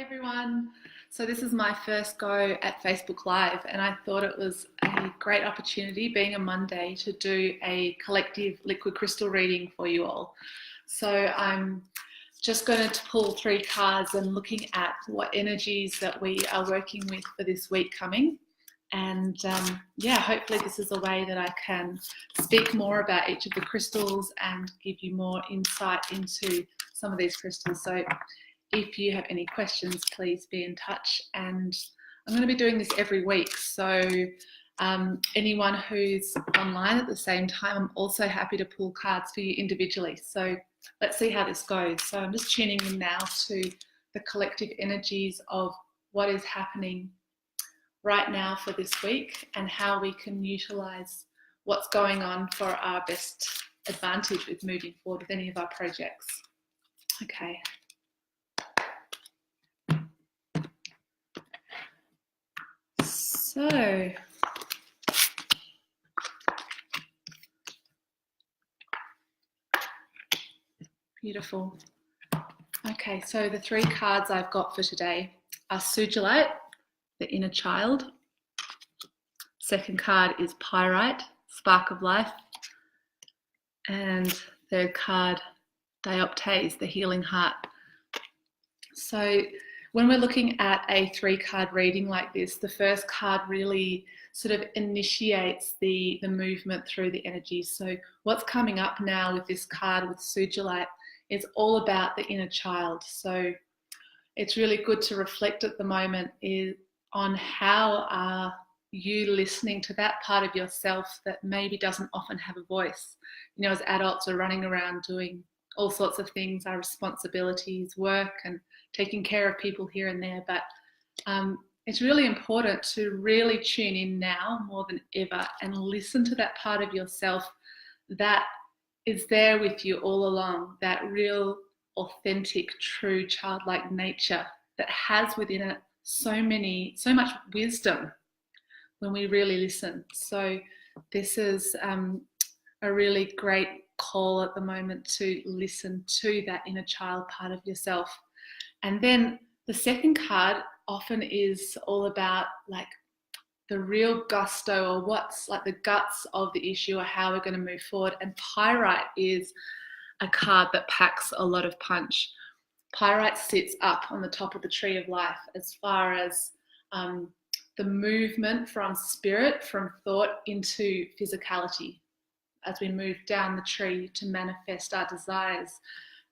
Everyone. So this is my first go at Facebook Live, and I thought it was a great opportunity, being a Monday, to do a collective liquid crystal reading for you all. So I'm just going to pull 3 cards and looking at what energies that we are working with for this week coming. And yeah, hopefully this is a way that I can speak more about each of the crystals and give you more insight into some of these crystals. So if you have any questions, please be in touch. And I'm going to be doing this every week. So anyone who's online at the same time, I'm also happy to pull cards for you individually. So let's see how this goes. So I'm just tuning in now to the collective energies of what is happening right now for this week and how we can utilize what's going on for our best advantage with moving forward with any of our projects. Okay. So, beautiful. Okay, so the 3 cards I've got for today are Sugilite, the inner child. Second card is Pyrite, spark of life. And third card, Dioptase, the healing heart. So when we're looking at a 3-card reading like this, the first card really sort of initiates the movement through the energy. So what's coming up now with this card with Sugilite is all about the inner child. So it's really good to reflect at the moment on how are you listening to that part of yourself that maybe doesn't often have a voice. You know, as adults, we're running around doing all sorts of things, our responsibilities, work, and taking care of people here and there. But it's really important to really tune in now more than ever and listen to that part of yourself that is there with you all along, that real, authentic, true, childlike nature that has within it so much wisdom when we really listen. So this is a really great call at the moment to listen to that inner child part of yourself. And then the second card often is all about like the real gusto, or what's like the guts of the issue, or how we're going to move forward. And Pyrite is a card that packs a lot of punch. Pyrite sits up on the top of the tree of life as far as the movement from spirit, from thought into physicality, as we move down the tree to manifest our desires.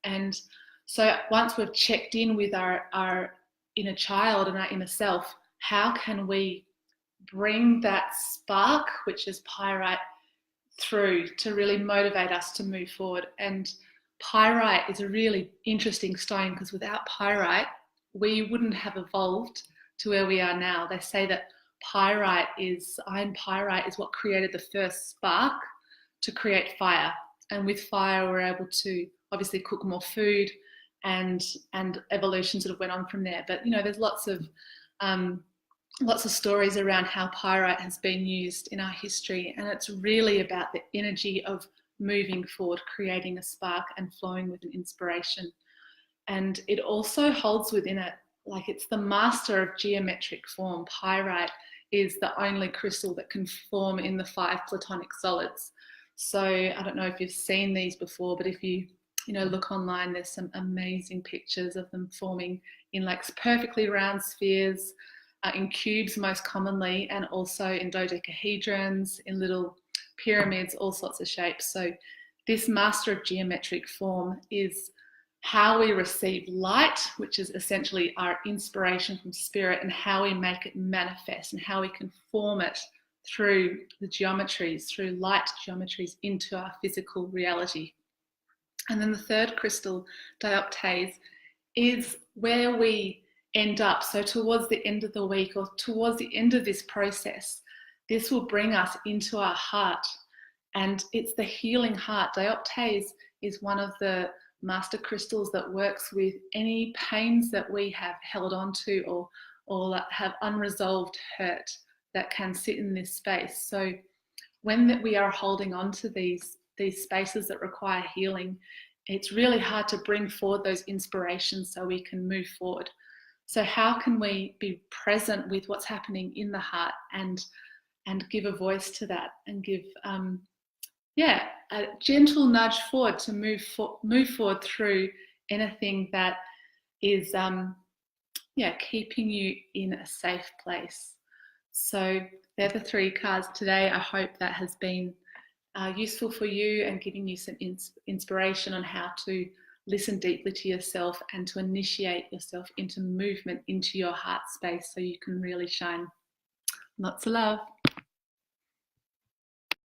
And so once we've checked in with our inner child and our inner self, how can we bring that spark, which is Pyrite, through to really motivate us to move forward? And Pyrite is a really interesting stone, because without Pyrite, we wouldn't have evolved to where we are now. They say that iron pyrite is what created the first spark to create fire. And with fire, we're able to obviously cook more food, and evolution sort of went on from there. But you know, there's lots of stories around how pyrite has been used in our history, and it's really about the energy of moving forward, creating a spark and flowing with an inspiration. And it also holds within it, like, it's the master of geometric form. Pyrite is the only crystal that can form in the 5 platonic solids. So I don't know if you've seen these before, but if you look online, there's some amazing pictures of them forming in like perfectly round spheres, in cubes most commonly, and also in dodecahedrons, in little pyramids, all sorts of shapes. So this master of geometric form is how we receive light, which is essentially our inspiration from spirit, and how we make it manifest and how we can form it through the geometries, through light geometries, into our physical reality. And then the third crystal, Dioptase, is where we end up. So towards the end of the week, or towards the end of this process, this will bring us into our heart. And it's the healing heart. Dioptase is one of the master crystals that works with any pains that we have held on to, or have unresolved hurt that can sit in this space. So when we are holding on to these spaces that require healing, it's really hard to bring forward those inspirations so we can move forward. So how can we be present with what's happening in the heart and give a voice to that, and give a gentle nudge forward to move forward through anything that is keeping you in a safe place. So they're the 3 cards today. I hope that has been useful for you and giving you some inspiration on how to listen deeply to yourself and to initiate yourself into movement into your heart space so you can really shine. Lots of love.